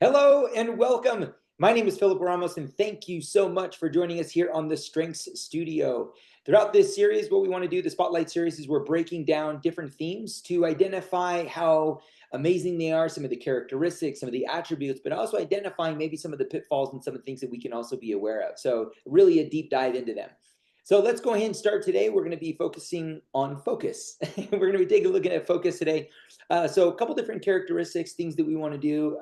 Hello and welcome. My name is Philip Ramos, and thank you so much for joining us here on the Strengths Studio. Throughout this series, what we want to do, the Spotlight series, is we're breaking down different themes to identify how amazing they are, some of the characteristics, some of the attributes, but also identifying maybe some of the pitfalls and some of the things that we can also be aware of. So, really a deep dive into them. So let's go ahead and start today. We're going to be focusing on focus. We're going to be taking a look at focus today. So a couple different characteristics, things that we want to do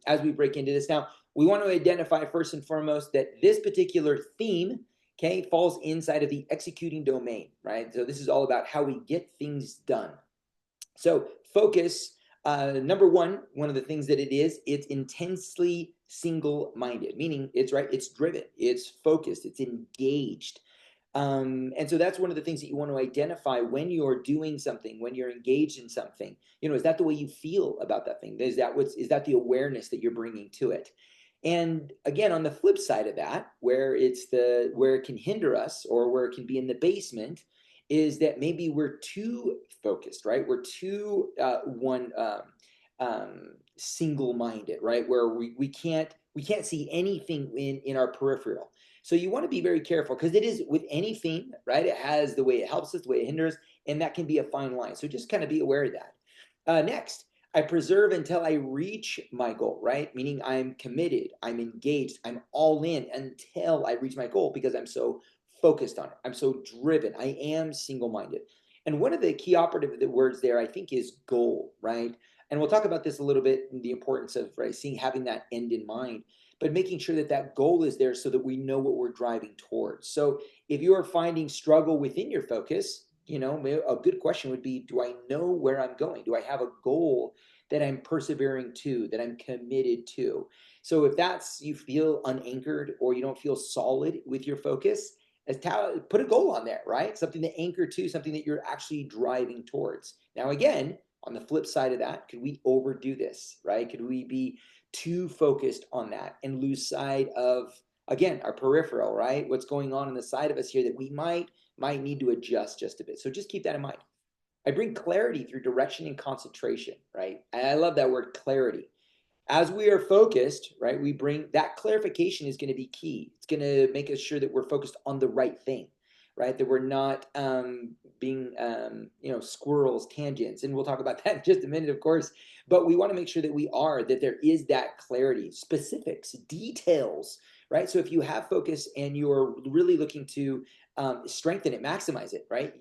as we break into this. Now, we want to identify first and foremost that this particular theme, okay, falls inside of the executing domain, right? So this is all about how we get things done. So focus, number one of the things that it is, it's intensely single-minded, meaning it's right, it's driven, it's focused, it's engaged. And so that's one of the things that you want to identify when you're doing something, when you're engaged in something. Is that the way you feel about that thing? Is that the awareness that you're bringing to it? And again, on the flip side of that, where it can hinder us or where it can be in the basement, is that maybe we're too focused, right? We're too single-minded, right? Where we can't see anything in our peripheral. So you want to be very careful because it is with any theme, right? It has the way it helps us, the way it hinders, and that can be a fine line. So just kind of be aware of that. Next, I preserve until I reach my goal, right? Meaning I'm committed, I'm engaged, I'm all in until I reach my goal because I'm so focused on it. I'm so driven. I am single-minded. And one of the key operative words there, I think, is goal, right? And we'll talk about this a little bit, the importance of having that end in mind, but making sure that that goal is there so that we know what we're driving towards. So if you are finding struggle within your focus, a good question would be, do I know where I'm going? Do I have a goal that I'm persevering to, that I'm committed to? So if you feel unanchored or you don't feel solid with your focus, put a goal on there, right? Something to anchor to, something that you're actually driving towards. Now, again, on the flip side of that, could we overdo this, right? Could we be too focused on that and lose sight of, again, our peripheral, right? What's going on the side of us here that we might need to adjust just a bit. So just keep that in mind. I bring clarity through direction and concentration, right? And I love that word, clarity. As we are focused, right, we bring that clarification is going to be key. It's going to make us sure that we're focused on the right thing, right? That we're not being, squirrels, tangents. And we'll talk about that in just a minute, of course. But we want to make sure that there is that clarity, specifics, details, right? So if you have focus and you're really looking to strengthen it, maximize it, right?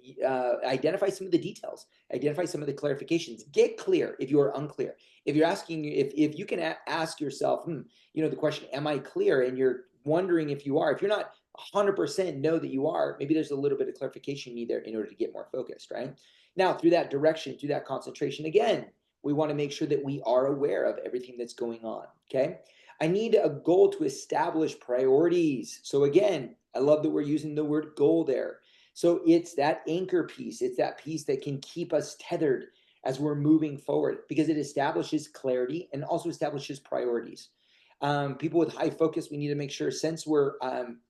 Identify some of the details, identify some of the clarifications, get clear if you are unclear. If you're asking, if you can ask yourself, the question, am I clear? And you're wondering if you are, if you're not 100% know that you are, maybe there's a little bit of clarification you need there in order to get more focused, right? Now, through that direction, through that concentration, again, we want to make sure that we are aware of everything that's going on, okay? I need a goal to establish priorities. So again, I love that we're using the word goal there. So it's that anchor piece. It's that piece that can keep us tethered as we're moving forward because it establishes clarity and also establishes priorities. People with high focus, we need to make sure, since we're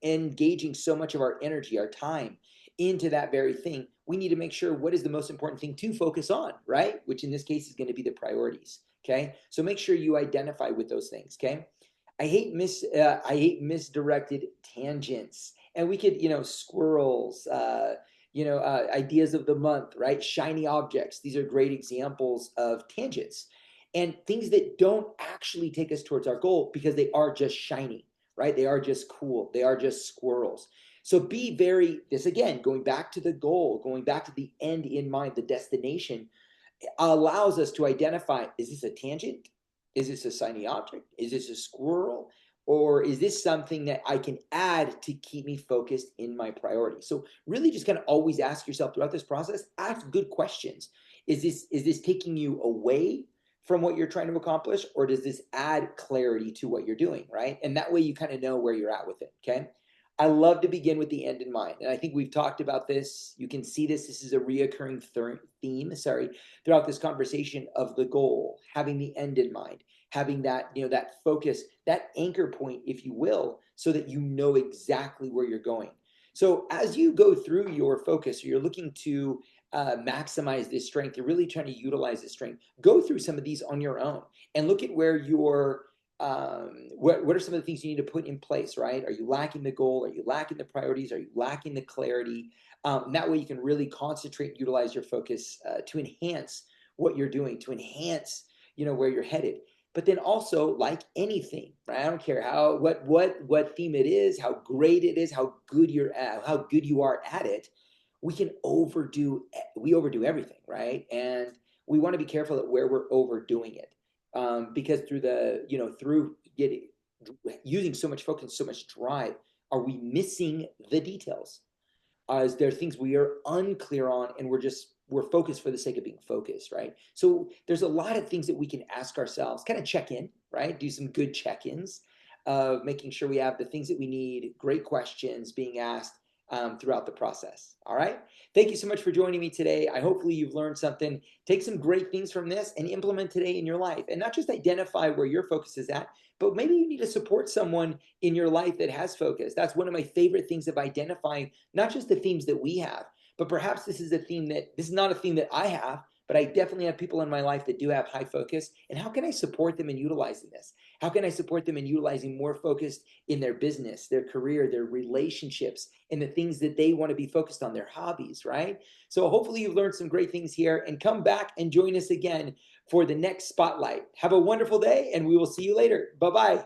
engaging so much of our energy, our time into that very thing, we need to make sure what is the most important thing to focus on, right? Which in this case is going to be the priorities. Okay. So make sure you identify with those things. Okay. I hate misdirected tangents, and we could, squirrels, ideas of the month, right? Shiny objects. These are great examples of tangents and things that don't actually take us towards our goal because they are just shiny, right? They are just cool. They are just squirrels. So this again, going back to the goal, going back to the end in mind, the destination, allows us to identify, is this a tangent? Is this a shiny object? Is this a squirrel? Or is this something that I can add to keep me focused in my priority? So really just kind of always ask yourself throughout this process, ask good questions. Is this taking you away from what you're trying to accomplish, or does this add clarity to what you're doing, right? And that way you kind of know where you're at with it, okay? I love to begin with the end in mind. And I think we've talked about this. You can see this. This is a reoccurring theme, throughout this conversation of the goal, having the end in mind, having that, that focus, that anchor point, if you will, so that you know exactly where you're going. So as you go through your focus, or you're looking to maximize this strength, you're really trying to utilize this strength, go through some of these on your own and look at where you're What are some of the things you need to put in place, right? Are you lacking the goal? Are you lacking the priorities? Are you lacking the clarity? That way you can really concentrate and utilize your focus to enhance what you're doing, to enhance, where you're headed. But then also, like anything, right? I don't care what theme it is, how great it is, how good you're at, how good you are at it. We overdo everything, right? And we want to be careful at where we're overdoing it, because through getting using so much focus, so much drive, are we missing the details? Is there things we are unclear on, and we're focused for the sake of being focused, right? So there's a lot of things that we can ask ourselves, kind of check in, right? Do some good check-ins of making sure we have the things that we need, great questions being asked throughout the process. All right. Thank you so much for joining me today. Hopefully you've learned something. Take some great things from this and implement today in your life, and not just identify where your focus is at, but maybe you need to support someone in your life that has focus. That's one of my favorite things of identifying not just the themes that we have, but perhaps this is not a theme that I have, but I definitely have people in my life that do have high focus. And how can I support them in utilizing this? How can I support them in utilizing more focus in their business, their career, their relationships, and the things that they want to be focused on, their hobbies, right? So hopefully you've learned some great things here, and come back and join us again for the next spotlight. Have a wonderful day, and we will see you later. Bye-bye.